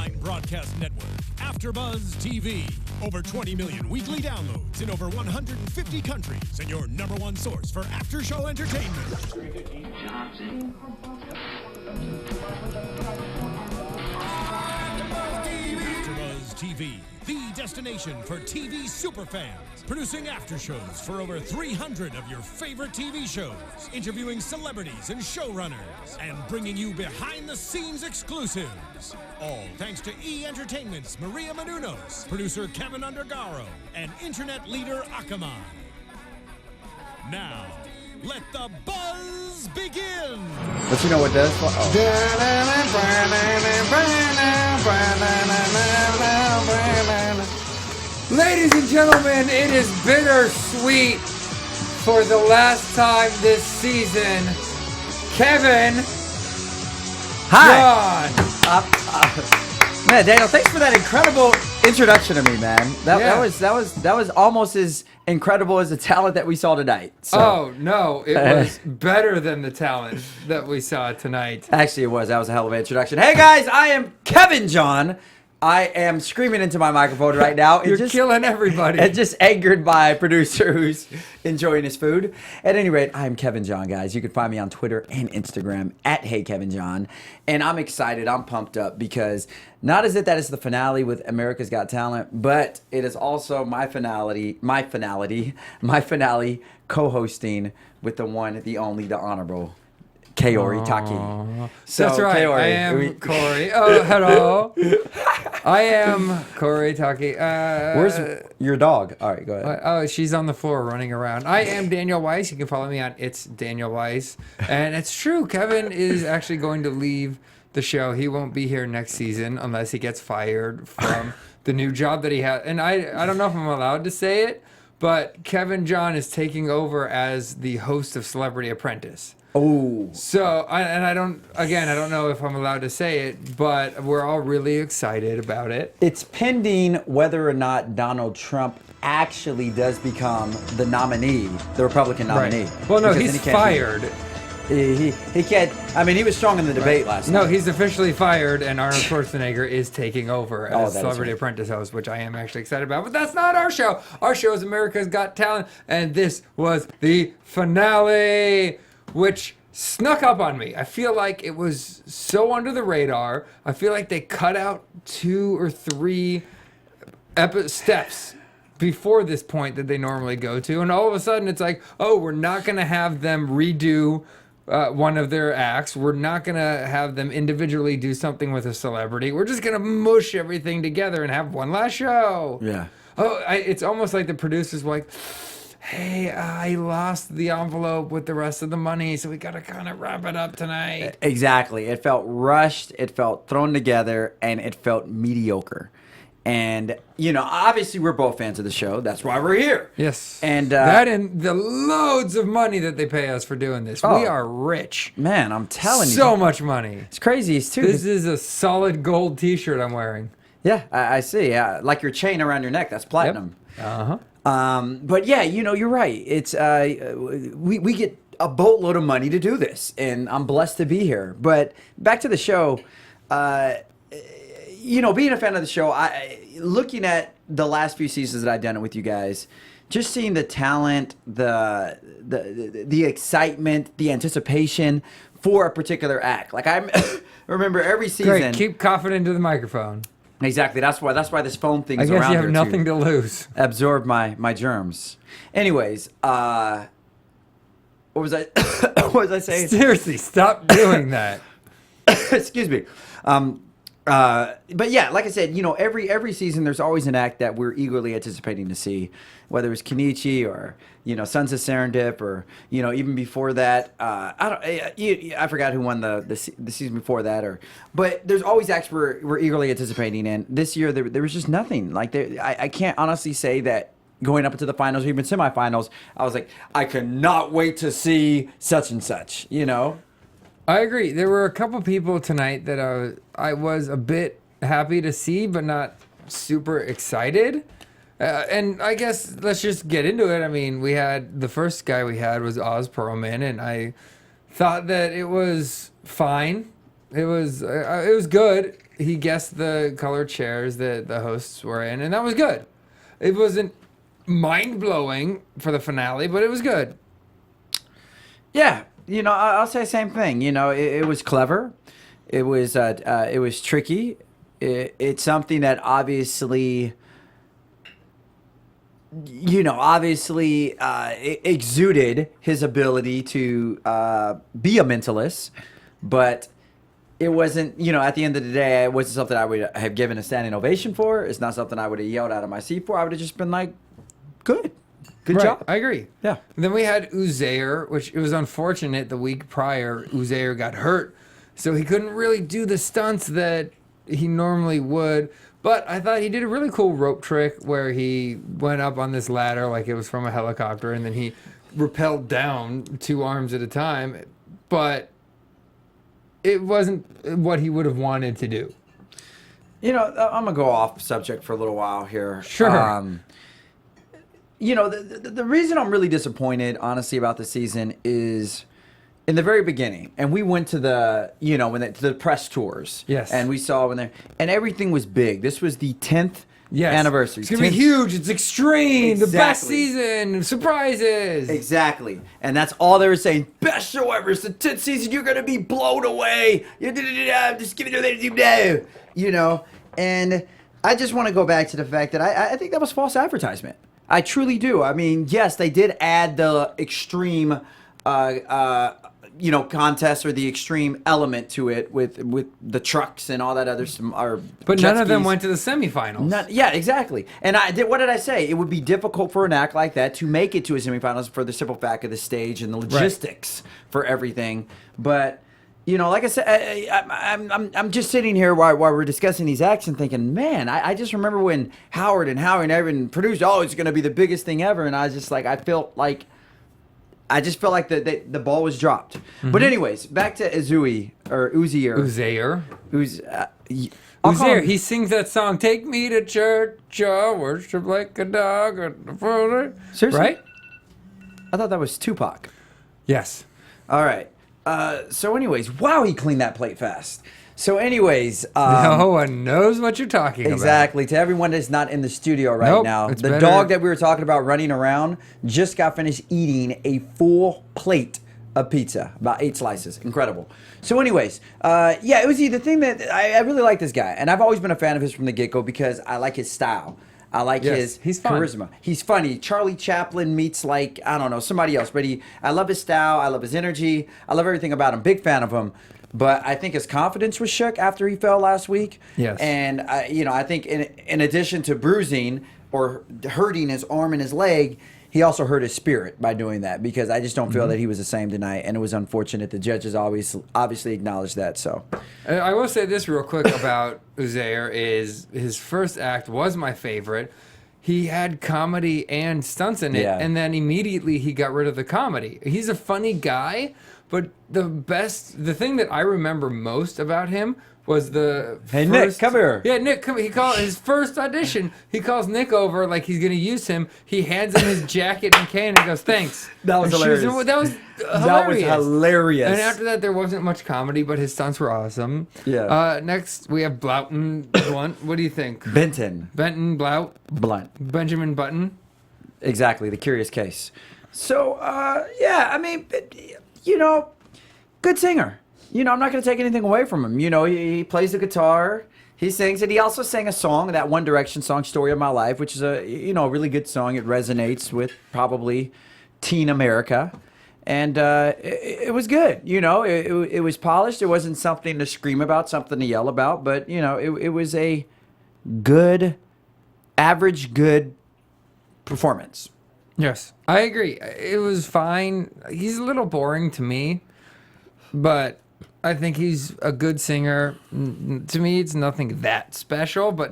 online broadcast network, AFTERBUZZ TV. Over 20 million weekly downloads in over 150 countries, and your number one source for after-show entertainment. AFTERBUZZ TV, the destination for TV superfans. Producing aftershows for over 300 of your favorite TV shows, interviewing celebrities and showrunners, and bringing you behind-the-scenes exclusives. All thanks to E! Entertainment's Maria Menounos, producer Kevin Undergaro, and internet leader Akamai. Now, let the buzz begin! But you know what does? Ladies and gentlemen, it is bittersweet for the last time this season. Kevin. Hi. John. Man, Daniel, thanks for that incredible introduction to me, man. That was almost as incredible as the talent that we saw tonight. So. Oh no, it was better than the talent that we saw tonight. Actually, it was. That was a hell of an introduction. Hey guys, I am Kevin John. I am screaming into my microphone right now. You're killing everybody. And just angered by a producer who's enjoying his food. At any rate, I'm Kevin John, guys. You can find me on Twitter and Instagram at HeyKevinJohn. And I'm excited. I'm pumped up because not is it that it's the finale with America's Got Talent, but it is also my finale co-hosting with the one, the only, the honorable Kaori Taki. So, that's right. Kaori, I am Corey. Oh, hello. I am Corey Taki. Where's your dog? All right, go ahead. Oh, she's on the floor running around. I am Daniel Weiss. You can follow me on It's Daniel Weiss. And it's true. Kevin is actually going to leave the show. He won't be here next season unless he gets fired from the new job that he has. And I don't know if I'm allowed to say it, but Kevin John is taking over as the host of Celebrity Apprentice. Oh. So, I don't know if I'm allowed to say it, but we're all really excited about it. It's pending whether or not Donald Trump actually does become the nominee, the Republican nominee. Right. Well, no, he's fired. He can't. I mean, he was strong in the debate last night. No, he's officially fired, and Arnold Schwarzenegger is taking over as Celebrity Apprentice host, which I am actually excited about. But that's not our show. Our show is America's Got Talent, and this was the finale, which snuck up on me. I feel like it was so under the radar. I feel like they cut out 2 or 3 steps before this point that they normally go to. And all of a sudden it's like, oh, we're not going to have them redo one of their acts. We're not going to have them individually do something with a celebrity. We're just going to mush everything together and have one last show. Yeah. Oh, it's almost like the producers were like, hey, I lost the envelope with the rest of the money, so we got to kind of wrap it up tonight. Exactly. It felt rushed, it felt thrown together, and it felt mediocre. And, you know, obviously we're both fans of the show. That's why we're here. Yes. And that and the loads of money that they pay us for doing this. We are rich. Man, I'm telling you. So much money. It's crazy, too. This is a solid gold T-shirt I'm wearing. Yeah, I see. Like your chain around your neck, that's platinum. Yep. Uh-huh. But yeah, you know, you're right. It's we get a boatload of money to do this, and I'm blessed to be here. But back to the show, you know, being a fan of the show, looking at the last few seasons that I've done it with you guys, just seeing the talent, the excitement, the anticipation for a particular act. Like I remember every season. Great, keep coughing into the microphone. Exactly. That's why this foam thing is around here. I guess you have nothing to lose. Absorb my germs. Anyways, what was I what was I saying? Seriously, stop doing that. Excuse me. But yeah, like I said, you know, every season there's always an act that we're eagerly anticipating to see, whether it's Kenichi or, you know, Sons of Serendip or, you know, even before that, I forgot who won the season before that, but there's always acts we're eagerly anticipating, and this year there was just nothing. Like I can't honestly say that going up into the finals or even semifinals, I was like, I cannot wait to see such and such, you know. I agree. There were a couple people tonight that I was a bit happy to see, but not super excited. And I guess let's just get into it. I mean, the first guy we had was Oz Perlman, and I thought that it was fine. It was good. he guessed the color chairs that the hosts were in, and that was good. It wasn't mind-blowing for the finale, but it was good. Yeah, I'll say the same thing. It was clever. It was tricky. It's something that obviously exuded his ability to be a mentalist, but it wasn't, at the end of the day, it wasn't something I would have given a standing ovation for. It's not something I would have yelled out of my seat for. I would have just been like, good job. I agree. Yeah. And then we had Uzair, which it was unfortunate the week prior, Uzair got hurt, so he couldn't really do the stunts that he normally would. But I thought he did a really cool rope trick where he went up on this ladder like it was from a helicopter, and then he rappelled down 2 arms at a time. But it wasn't what he would have wanted to do. I'm going to go off subject for a little while here. Sure. The reason I'm really disappointed, honestly, about the season is in the very beginning, and we went to the, to the press tours. Yes. And we saw and everything was big. This was the 10th anniversary. It's going to be huge. It's extreme. Exactly. The best season. Surprises. Exactly. And that's all they were saying. Best show ever. It's the 10th season. You're going to be blown away. Just give it to And I just want to go back to the fact that I think that was false advertisement. I truly do. I mean, yes, they did add the extreme contest or the extreme element to it with the trucks and all that other but none of them went to the semifinals. Yeah, exactly. And what did I say? It would be difficult for an act like that to make it to a semifinals for the simple fact of the stage and the logistics for everything. But like I said, I'm just sitting here while we're discussing these acts and thinking, man, I just remember when Howard and Evan produced, it's going to be the biggest thing ever, and I was just like, I just felt like the ball was dropped. Mm-hmm. But anyways, back to Uzair. Uzair, he sings that song, "Take Me to Church, worship like a dog." Seriously? Right? I thought that was Tupac. Yes. All right. So anyways, wow, he cleaned that plate fast. So anyways. No one knows what you're talking about. Exactly. To everyone that's not in the studio right now, the dog that we were talking about running around just got finished eating a full plate of pizza, about 8 slices. Incredible. So anyways, it was the thing that I really like this guy. And I've always been a fan of his from the get-go because I like his style. I like his charisma. He's funny. Charlie Chaplin meets somebody else. But I love his style. I love his energy. I love everything about him. Big fan of him. But I think his confidence was shook after he fell last week. Yes. And I think in addition to bruising or hurting his arm and his leg, he also hurt his spirit by doing that, because I just don't feel that he was the same tonight, and it was unfortunate. The judges obviously acknowledged that. So, I will say this real quick about Uzair is his first act was my favorite. He had comedy and stunts in it, and then immediately he got rid of the comedy. He's a funny guy, but the thing that I remember most about him was Nick, come here. Yeah, Nick, come here. He called his first audition. He calls Nick over like he's going to use him. He hands him his jacket and cane and goes, "Thanks." That was hilarious. That was hilarious. That was hilarious. And after that, there wasn't much comedy, but his stunts were awesome. Yeah. Next, we have Bloughton Blunt. What do you think? Benton Blount. Blunt. Benjamin Button. Exactly, the curious case. So, good singer. I'm not going to take anything away from him. He plays the guitar, he sings, and he also sang a song, that One Direction song, "Story of My Life," which is a really good song. It resonates with probably teen America, and it was good. It was polished. It wasn't something to scream about, something to yell about, but it was a good, average good performance. Yes, I agree. It was fine. He's a little boring to me, but I think he's a good singer. To me, it's nothing that special, but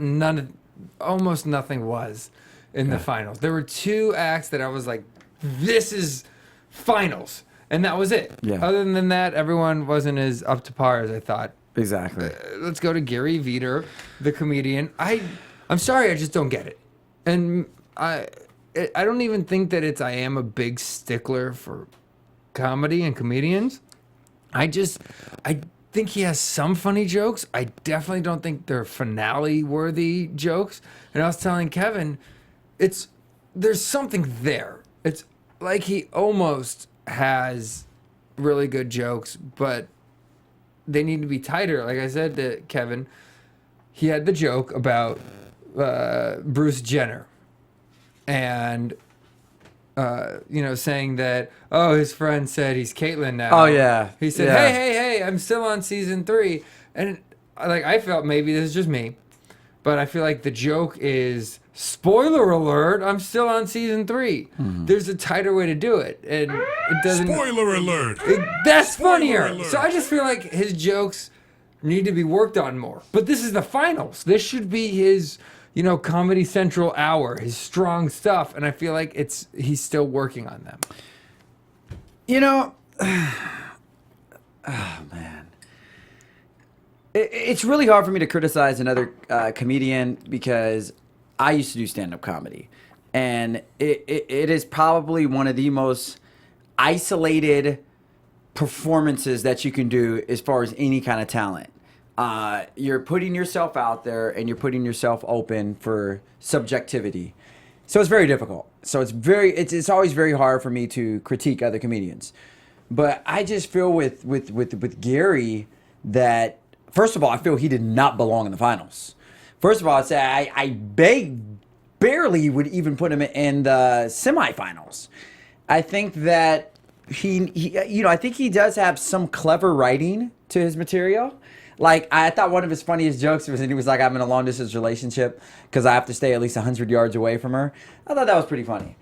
almost nothing was in the finals. There were 2 acts that I was like, this is finals, and that was it. Yeah. Other than that, everyone wasn't as up to par as I thought. Exactly. Let's go to Gary Veter, the comedian. I'm sorry, I just don't get it. And I don't even think that I am a big stickler for comedy and comedians. I think he has some funny jokes. I definitely don't think they're finale-worthy jokes. And I was telling Kevin, there's something there. It's like he almost has really good jokes, but they need to be tighter. Like I said to Kevin, he had the joke about Bruce Jenner and saying that, his friend said he's Caitlyn now. Oh yeah. He said, Yeah. hey, I'm still on season 3. And I felt, maybe this is just me, but I feel like the joke is, spoiler alert, I'm still on season 3. Mm-hmm. There's a tighter way to do it. And it doesn't. Spoiler alert. That's Spoiler funnier. alert. So I just feel like his jokes need to be worked on more. But this is the finals. This should be his, Comedy Central hour, his strong stuff. And I feel like he's still working on them. Oh man. It's really hard for me to criticize another comedian because I used to do stand-up comedy. And it is probably one of the most isolated performances that you can do as far as any kind of talent. You're putting yourself out there and you're putting yourself open for subjectivity. So it's very difficult. So it's always very hard for me to critique other comedians. But I just feel with Gary that, first of all, I feel he did not belong in the finals. First of all, I'd say I barely would even put him in the semifinals. I think that I think he does have some clever writing to his material. Like, I thought one of his funniest jokes was, and he was like, I'm in a long distance relationship because I have to stay at least 100 yards away from her. I thought that was pretty funny.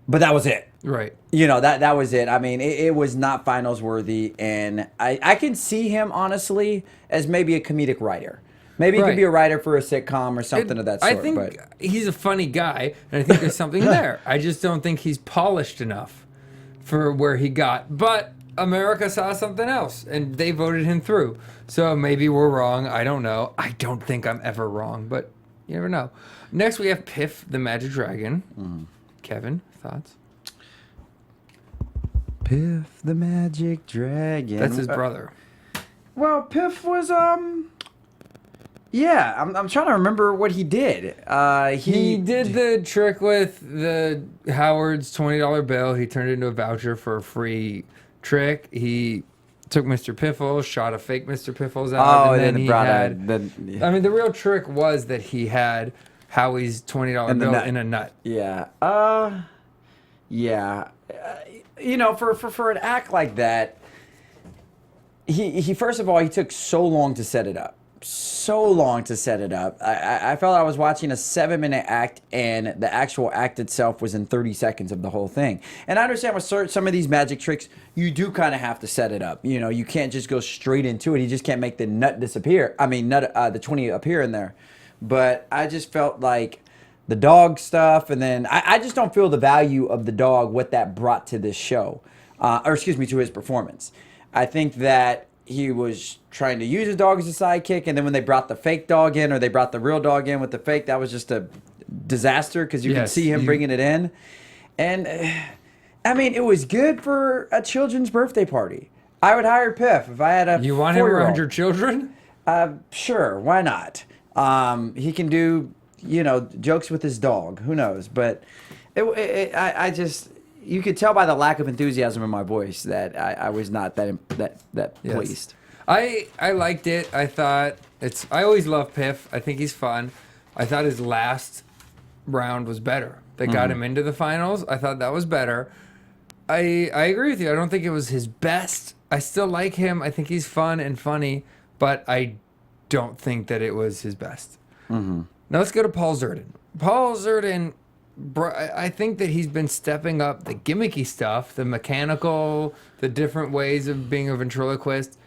But that was it. Right. That was it. I mean, it was not finals worthy. And I can see him, honestly, as maybe a comedic writer. Maybe he could be a writer for a sitcom or something of that sort. I think he's a funny guy, and I think there's something there. I just don't think he's polished enough for where he got. But America saw something else, and they voted him through. So maybe we're wrong. I don't know. I don't think I'm ever wrong, but you never know. Next, we have Piff, the Magic Dragon. Mm. Kevin, thoughts? Piff, the Magic Dragon. That's his brother. Well, Piff was, yeah, I'm trying to remember what he did. He did the trick with the Howard's $20 bill. He turned it into a voucher for a free trick. He took Mr. Piffles, shot a fake Mr. Piffles out. And then he had... I mean, the real trick was that he had Howie's $20 bill in a nut. Yeah. Yeah. For an act like that, he first of all, he took so long to set it up. I felt I was watching a 7-minute act, and the actual act itself was in 30 seconds of the whole thing. And I understand with some of these magic tricks, you do kind of have to set it up. You can't just go straight into it. You just can't make the nut disappear. I mean, the 20 appear in there. But I just felt like the dog stuff, and then I just don't feel the value of the dog, what that brought to this show, to his performance. I think that he was trying to use his dog as a sidekick, and then when they brought the fake dog in, or they brought the real dog in with the fake, that was just a disaster because you can see him bringing it in. And I mean, it was good for a children's birthday party. I would hire Piff if I had a You want him around your children? Sure, why not? He can do, jokes with his dog. Who knows? But I just... You could tell by the lack of enthusiasm in my voice that I was not that pleased. I liked it. I thought I always love Piff. I think he's fun. I thought his last round was better. They got him into the finals. I thought that was better. I agree with you. I don't think it was his best. I still like him. I think he's fun and funny, but I don't think that it was his best. Mm-hmm. Now let's go to Paul Zerdin. Paul Zerdin... I think that he's been stepping up the gimmicky stuff, the mechanical, the different ways of being a ventriloquist.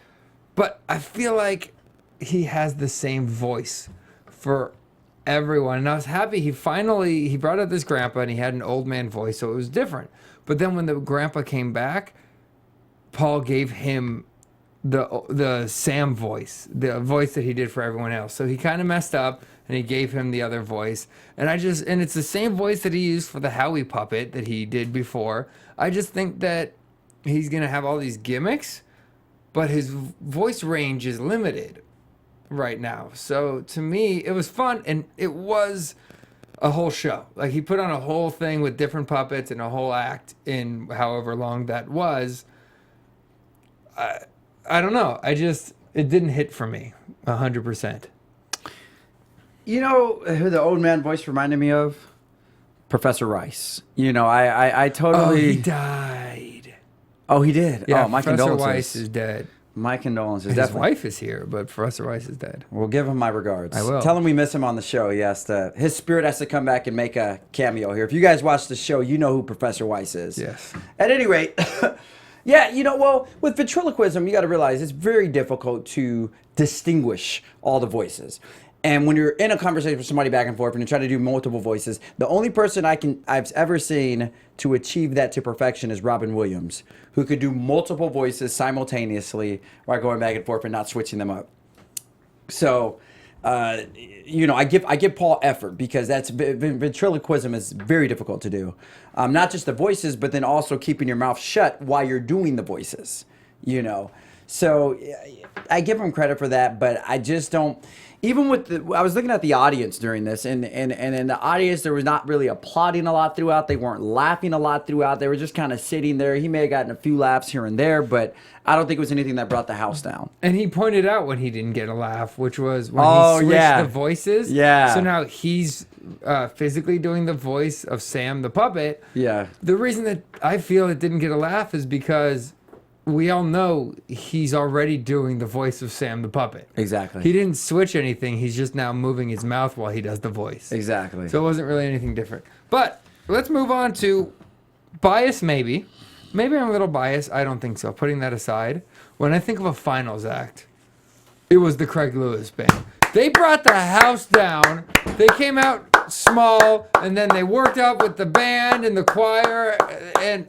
But I feel like he has the same voice for everyone. And I was happy he brought out this grandpa and he had an old man voice, so it was different. But then when the grandpa came back, Paul gave him the Sam voice, the voice that he did for everyone else. So he kind of messed up, and he gave him the other voice. And it's the same voice that he used for the Howie puppet that he did before. I just think that he's going to have all these gimmicks, but his voice range is limited right now. So to me, it was fun, and it was a whole show. Like, he put on a whole thing with different puppets and a whole act in however long that was. I don't know. It didn't hit for me 100%. You know who the old man voice reminded me of? Professor Rice. You know, I totally... Oh, he died. Oh, he did? Yeah, oh, my Professor condolences. Weiss is dead. My condolences. His Definitely. wife is here, but Professor Weiss is dead. We'll give him my regards. I will. Tell him we miss him on the show. His spirit has to come back and make a cameo here. If you guys watch the show, you know who Professor Weiss is. Yes. At any rate, yeah, you know, well, with ventriloquism, you got to realize it's very difficult to distinguish all the voices. And when you're in a conversation with somebody back and forth and you're trying to do multiple voices, the only person I've ever seen to achieve that to perfection is Robin Williams, who could do multiple voices simultaneously while going back and forth and not switching them up. So, you know, I give Paul effort because ventriloquism is very difficult to do. Not just the voices, but then also keeping your mouth shut while you're doing the voices, you know. So I give him credit for that, but I just don't. Even with I was looking at the audience during this, and in the audience, there was not really applauding a lot throughout. They weren't laughing a lot throughout. They were just kind of sitting there. He may have gotten a few laughs here and there, but I don't think it was anything that brought the house down. And he pointed out when he didn't get a laugh, which was when he switched the voices. Yeah. So now he's physically doing the voice of Sam the puppet. Yeah. The reason that I feel it didn't get a laugh is because we all know he's already doing the voice of Sam the puppet. Exactly. He didn't switch anything. He's just now moving his mouth while he does the voice. Exactly. So it wasn't really anything different. But let's move on to bias, maybe. Maybe I'm a little biased. I don't think so. Putting that aside, when I think of a finals act, it was the Craig Lewis band. They brought the house down. They came out small, and then they worked out with the band and the choir, and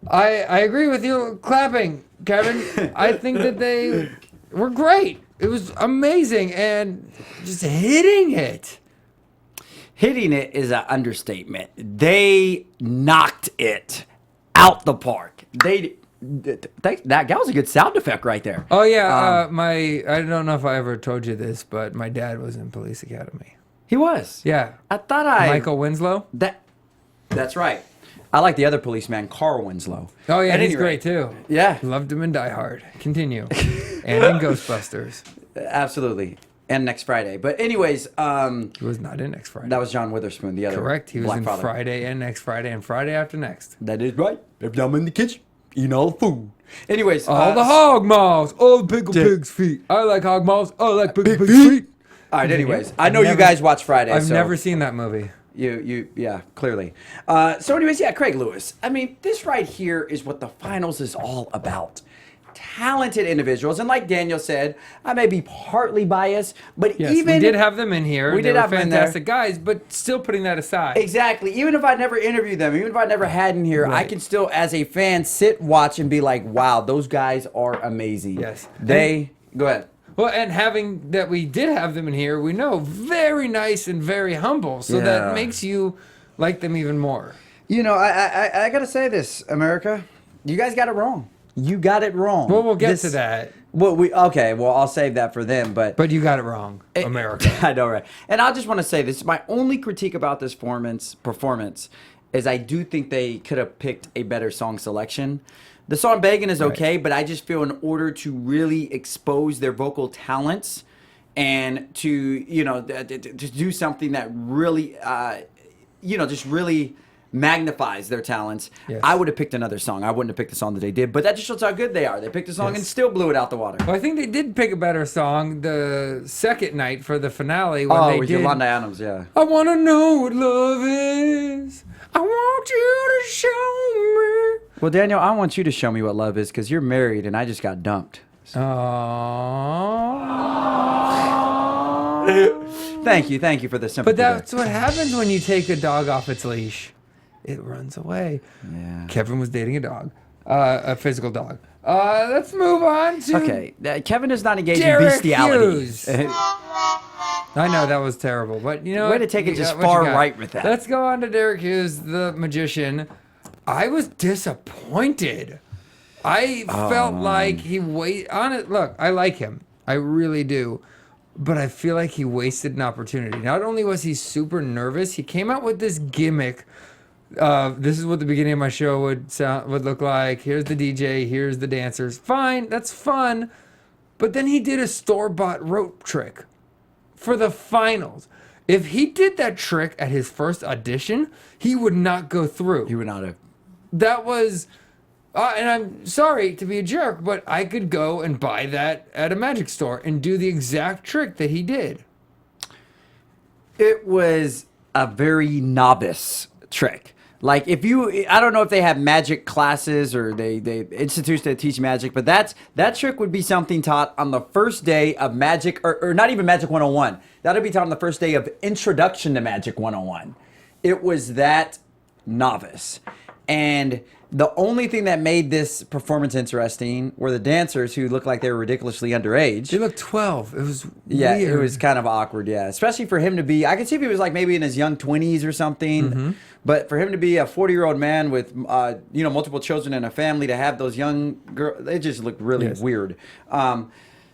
I agree with you clapping, Kevin. I think that they were great. It was amazing, and just hitting it. Hitting it is an understatement. They knocked it out the park. That was a good sound effect right there. Oh yeah, I don't know if I ever told you this, but my dad was in Police Academy. He was. Yeah. I thought Michael Winslow. That's right. I like the other policeman, Carl Winslow. Oh yeah, he's great too. Yeah. Loved him in Die Hard. Continue. And in Ghostbusters. Absolutely. And Next Friday. But anyways, he was not in Next Friday. That was John Witherspoon, the other. Correct. He was Black in Father. Friday and Next Friday and Friday after next. That is right. If I'm in the kitchen, eating all the food. Anyways, all the hog maws, all the pickled pig's feet. I like hog maws. I like pickled pig's feet. All right. Anyways, I know you guys watch Friday. I've never seen that movie. Yeah, clearly. So anyways, yeah, Craig Lewis. I mean, this right here is what the finals is all about. Talented individuals, and like Daniel said, I may be partly biased, but yes, even we did have them in here. We did have them in there. Fantastic guys, but still putting that aside. Exactly. Even if I never interviewed them, even if I never had in here, I can still, as a fan, sit, watch, and be like, "Wow, those guys are amazing." Yes. Go ahead. Well, and having that we did have them in here, we know very nice and very humble, so that makes you like them even more. You know, I gotta say this, America, you guys got it wrong. You got it wrong. Well, we'll get to that. Well, I'll save that for them. But you got it wrong, America. I know, right? And I just want to say this: my only critique about this performance is I do think they could have picked a better song selection. The song "Begging" is okay, but I just feel in order to really expose their vocal talents and to to do something that really just really magnifies their talents, I would have picked another song. I wouldn't have picked the song that they did, but that just shows how good they are. They picked a song and still blew it out the water. Well, I think they did pick a better song the second night for the finale when they with did Yolanda Adams, yeah. I want to know what love is. I want you to show me. Well, Daniel, I want you to show me what love is because you're married and I just got dumped. Aww. Thank you for the sympathy. But that's what happens when you take a dog off its leash. It runs away. Yeah. Kevin was dating a dog, a physical dog. Let's move on to. Okay, Kevin is not engaged Derek in bestiality. Hughes. I know that was terrible, but you know. Way to take it just far right with that. Let's go on to Derek Hughes, the magician. I was disappointed I felt like he on it. Look, I like him. I really do. But I feel like he wasted an opportunity. Not only was he super nervous, he came out with this gimmick. This is what the beginning of my show would look like. Here's the DJ. Here's the dancers. Fine, that's fun. But then he did a store-bought rope trick for the finals. If he did that trick at his first audition, he would not go through. He would not have. That was... and I'm sorry to be a jerk, but I could go and buy that at a magic store and do the exact trick that he did. It was a very novice trick. Like I don't know if they have magic classes or they institutes that teach magic, but that trick would be something taught on the first day of magic, or not even Magic 101. That would be taught on the first day of Introduction to Magic 101. It was that novice. And the only thing that made this performance interesting were the dancers who looked like they were ridiculously underage. They looked 12. It was weird. It was kind of awkward, especially for him to be, I could see if he was like maybe in his young 20s or something, but for him to be a 40-year-old man with, multiple children and a family, to have those young girls, they just looked really weird.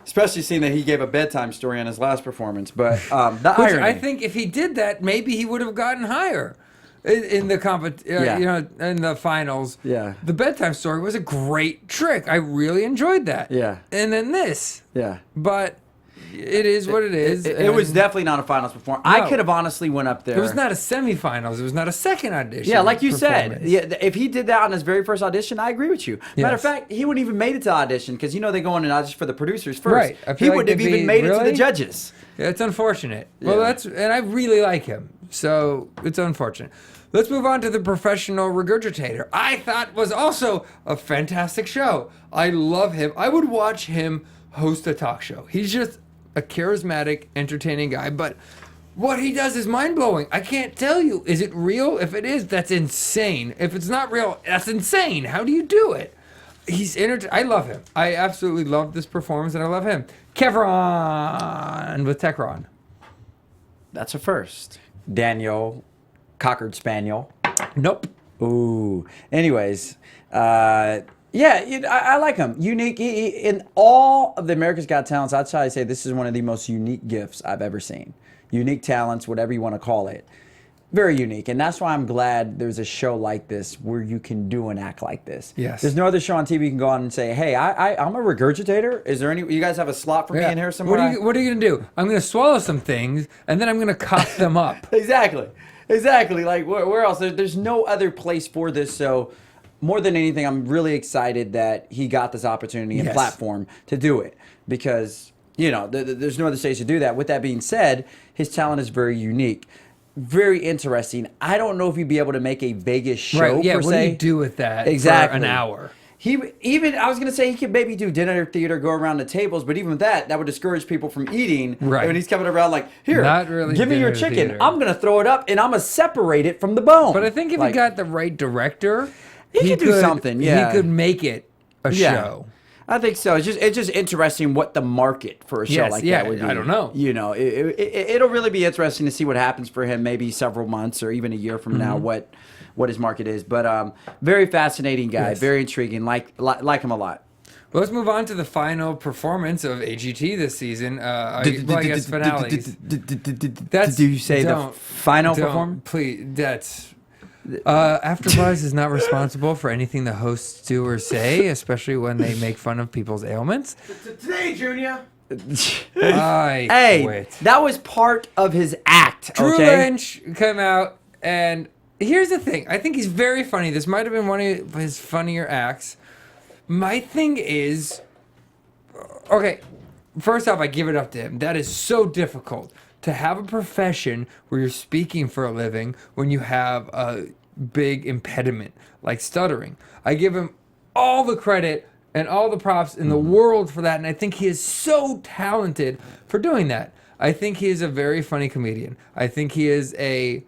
Especially seeing that he gave a bedtime story on his last performance. But the irony. I think if he did that, maybe he would have gotten higher. In the in the finals, the bedtime story was a great trick. I really enjoyed that. And then this, but it is what it is. It was definitely not a finals performance. No. I could have honestly went up there. It was not a semifinals. It was not a second audition. Yeah, like you said. Yeah, if he did that on his very first audition, I agree with you. Matter of fact, he wouldn't even made it to audition because they go in and audition for the producers first. Right. He wouldn't have even made it to the judges. Yeah, it's unfortunate. Well, and I really like him. So it's unfortunate. Let's move on to the professional regurgitator. I thought was also a fantastic show. I love him. I would watch him host a talk show. He's just a charismatic, entertaining guy. But what he does is mind-blowing. I can't tell you. Is it real? If it is, that's insane. If it's not real, that's insane. How do you do it? He's I love him. I absolutely love this performance, and I love him. Kevron with Techron. That's a first. Daniel, Cocker Spaniel. Nope. Ooh. Anyways, I like him. Unique. In all of the America's Got Talents, I'd try to say this is one of the most unique gifts I've ever seen. Unique talents, whatever you want to call it. Very unique. And that's why I'm glad there's a show like this where you can do an act like this. Yes. There's no other show on TV you can go on and say, hey, I'm a regurgitator. Is there any, you guys have a slot for me in here somewhere? What are you going to do? I'm going to swallow some things and then I'm going to cough them up. Exactly. Like where else? There's no other place for this. So more than anything, I'm really excited that he got this opportunity and platform to do it because, there's no other stage to do that. With that being said, his talent is very unique. Very interesting. I don't know if you'd be able to make a Vegas show per se. What do you do with that for an hour? I was gonna say he could maybe do dinner theater, go around the tables, but even with that would discourage people from eating. Right. When he's coming around like, here, really give me your chicken. Theater. I'm gonna throw it up and I'm gonna separate it from the bone. But I think if he got the right director, he could do something. Yeah, he could make it a show. I think so. It's just interesting what the market for a show like that would be. I don't know. It'll really be interesting to see what happens for him maybe several months or even a year from now, what his market is. But very fascinating guy, very intriguing, like him a lot. Well, let's move on to the final performance of AGT this season. I guess finales. Did you say the final performance? Please, that's... AfterBuzz is not responsible for anything the hosts do or say, especially when they make fun of people's ailments. Today, Junior. I quit. That was part of his act. Drew Lynch came out, and here's the thing. I think he's very funny. This might have been one of his funnier acts. My thing is, okay, first off, I give it up to him. That is so difficult. To have a profession where you're speaking for a living when you have a big impediment like stuttering. I give him all the credit and all the props in the world for that, and I think he is so talented for doing that. I think he is a very funny comedian. I think he is a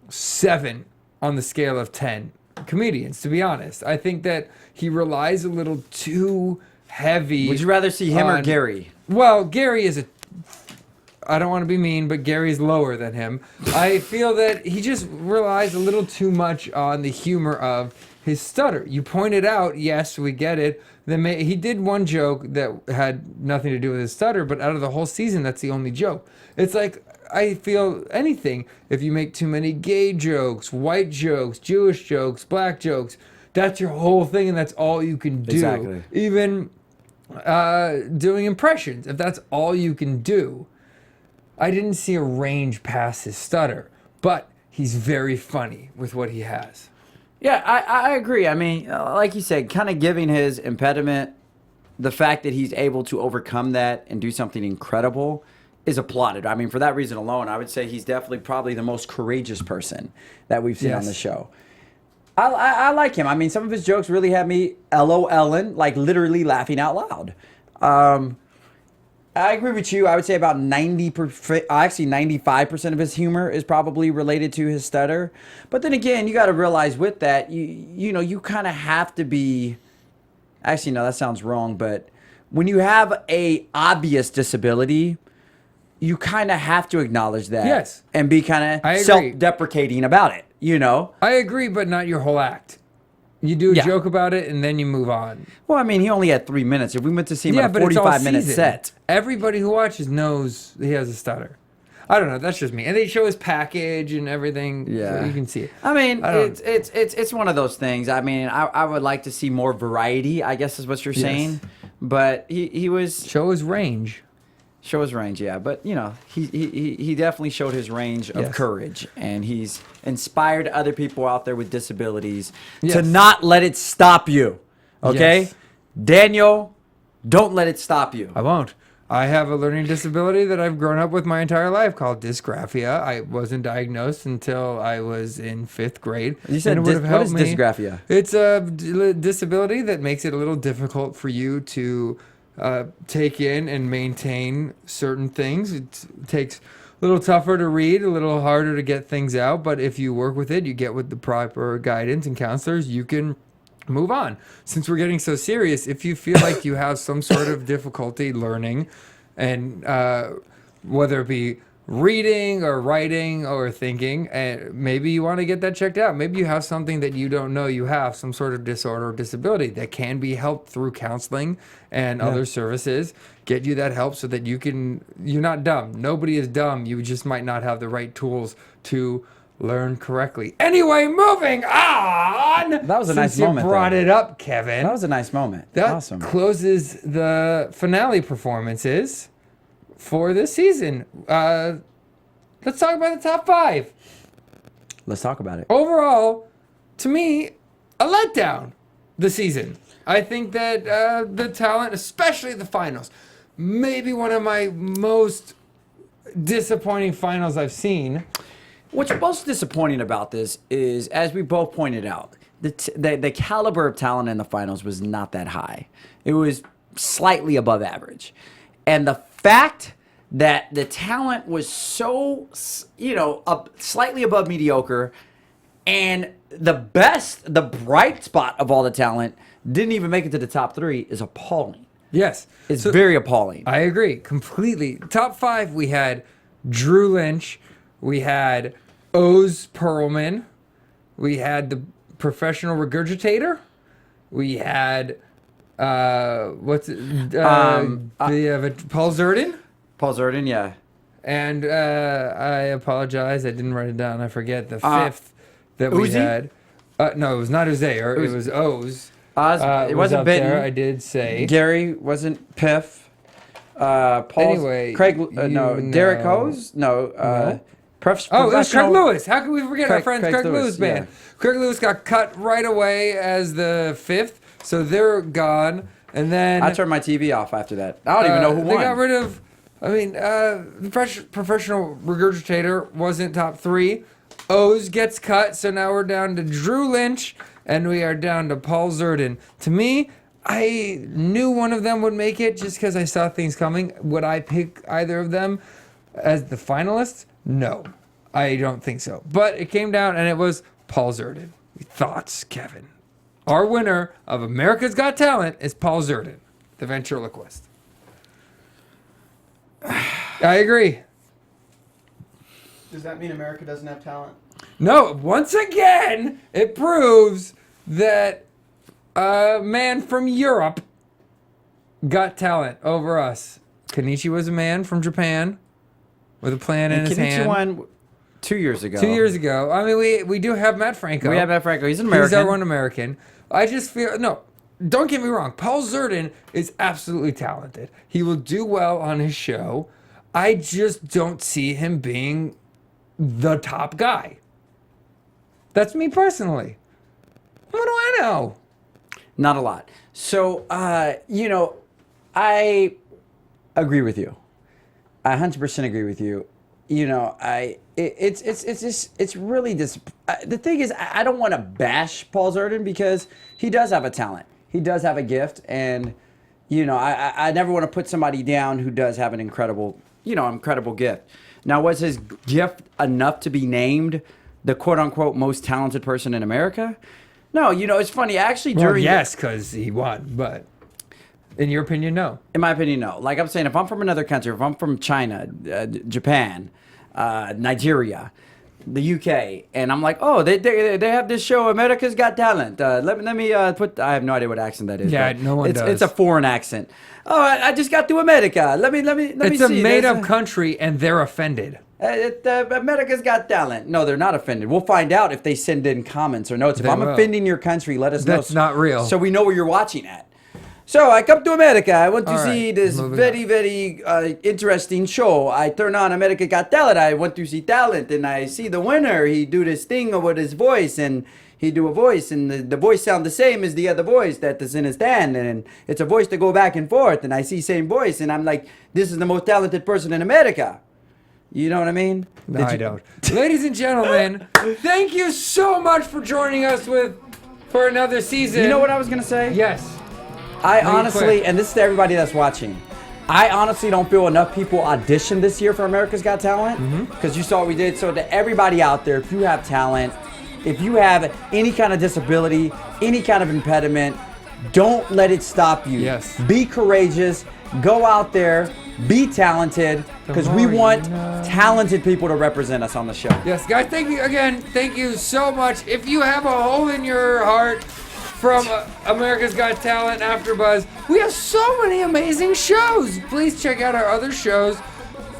7 on the scale of 10 comedians, to be honest. I think that he relies a little too heavy. Would you rather see him or Gary? Well, Gary is I don't want to be mean, but Gary's lower than him. I feel that he just relies a little too much on the humor of his stutter. You pointed out, yes, we get it. He did one joke that had nothing to do with his stutter, but out of the whole season, that's the only joke. It's like, I feel anything. If you make too many gay jokes, white jokes, Jewish jokes, black jokes, that's your whole thing, and that's all you can do. Exactly. Even doing impressions, if that's all you can do. I didn't see a range past his stutter, but he's very funny with what he has. Yeah, I agree. I mean, like you said, kind of giving his impediment, the fact that he's able to overcome that and do something incredible is applauded. I mean, for that reason alone, I would say he's definitely probably the most courageous person that we've seen on the show. I like him. I mean, some of his jokes really had me LOLing, like literally laughing out loud. I agree with you. I would say about 95% of his humor is probably related to his stutter. But then again, you got to realize with that, you kind of have to be. Actually, no, that sounds wrong. But when you have a obvious disability, you kind of have to acknowledge that. Yes. And be kind of self-deprecating about it. I agree, but not your whole act. You do a joke about it, and then you move on. Well, I mean, he only had 3 minutes. If we went to see him on a 45-minute set. Everybody who watches knows he has a stutter. I don't know. That's just me. And they show his package and everything. Yeah. So you can see it. I mean, it's one of those things. I mean, I would like to see more variety, I guess is what you're saying. But he was... Show his range. Show his range, yeah. But, he definitely showed his range of courage. And he's inspired other people out there with disabilities to not let it stop you. Okay? Yes. Daniel, don't let it stop you. I won't. I have a learning disability that I've grown up with my entire life called dysgraphia. I wasn't diagnosed until I was in 5th grade. You said what is dysgraphia? It's a disability that makes it a little difficult for you to take in and maintain certain things. It takes a little tougher to read, a little harder to get things out, but if you work with it, you get with the proper guidance and counselors, you can move on. Since we're getting so serious, if you feel like you have some sort of difficulty learning, and whether it be reading or writing or thinking, and maybe you want to get that checked out. Maybe you have something that you don't know you have, some sort of disorder or disability that can be helped through counseling and other services. Get you that help so that you're not dumb. Nobody is dumb. You just might not have the right tools to learn correctly. Anyway, moving on. That was a nice moment. You brought it up, Kevin. That was a nice moment. That awesome. Closes the finale performances for this season. Let's talk about the top 5. Let's talk about it. Overall, to me, a letdown this season. I think that the talent, especially the finals, maybe one of my most disappointing finals I've seen. What's most disappointing about this is, as we both pointed out, the caliber of talent in the finals was not that high. It was slightly above average. And the fact that the talent was so, slightly above mediocre, and the bright spot of all the talent didn't even make it to the top 3 is appalling. Yes. It's very appalling. I agree completely. Top 5, we had Drew Lynch, we had Oz Perlman, we had the professional regurgitator, we had Paul Zerdin. Paul Zerdin, yeah. And I apologize, I didn't write it down. I forget the 5th that we had. No, it was not Uzair. It was Oz. It wasn't Benton. There, I did say. Gary wasn't Piff. Anyway, Craig. Derek Hose. No. It was Craig Lewis. How can we forget our friend Craig Lewis band? Yeah. Craig Lewis got cut right away as the 5th, so they're gone. And then I turned my TV off after that. I don't even know who won. They got rid of. The professional regurgitator wasn't top 3. Oz gets cut, so now we're down to Drew Lynch, and we are down to Paul Zerdin. To me, I knew one of them would make it just because I saw things coming. Would I pick either of them as the finalists? No, I don't think so. But it came down, and it was Paul Zerdin. Thoughts, Kevin? Our winner of America's Got Talent is Paul Zerdin, the ventriloquist. I agree. Does that mean America doesn't have talent? No, once again, it proves that a man from Europe got talent over us. Kenichi was a man from Japan with a plan in his hand. Kenichi won 2 years ago. 2 years ago. I mean, we do have Matt Franco. We have Matt Franco. He's an American. He's our one American. I just feel, no, don't get me wrong. Paul Zerdin is absolutely talented. He will do well on his show. I just don't see him being the top guy. That's me personally. What do I know? Not a lot. So, I agree with you. I 100% agree with you. It's really this. The thing is, I don't want to bash Paul Zerdin because he does have a talent. He does have a gift, and I never want to put somebody down who does have an incredible gift. Now, was his gift enough to be named the quote unquote most talented person in America? No, it's funny. Actually, yes, because he won, but in your opinion, no. In my opinion, no. Like I'm saying, if I'm from another country, if I'm from China, Japan, Nigeria, the UK, and I'm like, oh, they have this show, America's Got Talent. Let me put. I have no idea what accent that is. Yeah, no one does. It's a foreign accent. Oh, I just got to America. Let me see. It's a made-up country, and they're offended. America's Got Talent. No, they're not offended. We'll find out if they send in comments or notes. If I'm offending your country, let us know. That's not real. So we know where you're watching at. So I come to America. I want to see this very, very interesting show. I turn on America Got Talent. I want to see talent, and I see the winner. He do this thing with his voice, and he do a voice, and the voice sound the same as the other voice that is in his stand, and it's a voice to go back and forth, and I see same voice, and I'm like, this is the most talented person in America. You know what I mean? No, I don't. Ladies and gentlemen, thank you so much for joining us for another season. You know what I was going to say? Yes. I honestly, and this is to everybody that's watching, I honestly don't feel enough people auditioned this year for America's Got Talent, because you saw what we did. So to everybody out there, if you have talent, if you have any kind of disability, any kind of impediment, don't let it stop you. Yes. Be courageous. Go out there. Be talented, because we want talented people to represent us on the show. Yes, guys, thank you again. Thank you so much. If you have a hole in your heart from America's Got Talent, AfterBuzz, we have so many amazing shows. Please check out our other shows.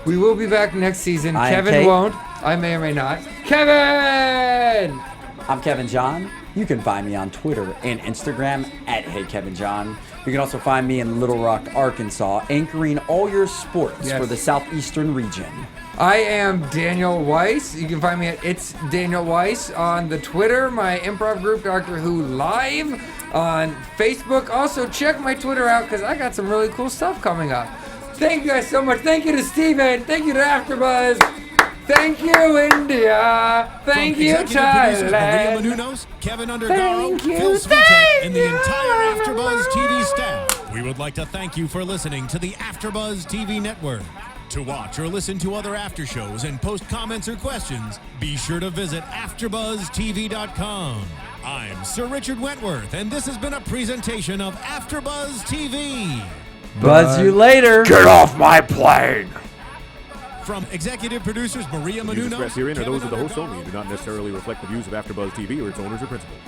We will be back next season. Kevin won't. I may or may not. Kevin! I'm Kevin John. You can find me on Twitter and Instagram at HeyKevinJohn. You can also find me in Little Rock, Arkansas, anchoring all your sports for the southeastern region. I am Daniel Weiss. You can find me at It's Daniel Weiss on the Twitter, my improv group, Doctor Who Live, on Facebook. Also, check my Twitter out because I got some really cool stuff coming up. Thank you guys so much. Thank you to Steven. Thank you to AfterBuzz. Thank you, India. Thank you, Thailand. Maria Menounos, Kevin Undergaro, Phil Svitek, and the entire AfterBuzz TV staff. We would like to thank you for listening to the AfterBuzz TV network. To watch or listen to other after shows and post comments or questions, be sure to visit AfterBuzzTV.com. I'm Sir Richard Wentworth, and this has been a presentation of AfterBuzz TV. Buzz you later. Get off my plane. From executive producers Maria Menounos, Expressed herein are those of the host only and do not necessarily reflect the views of AfterBuzz TV or its owners or principals.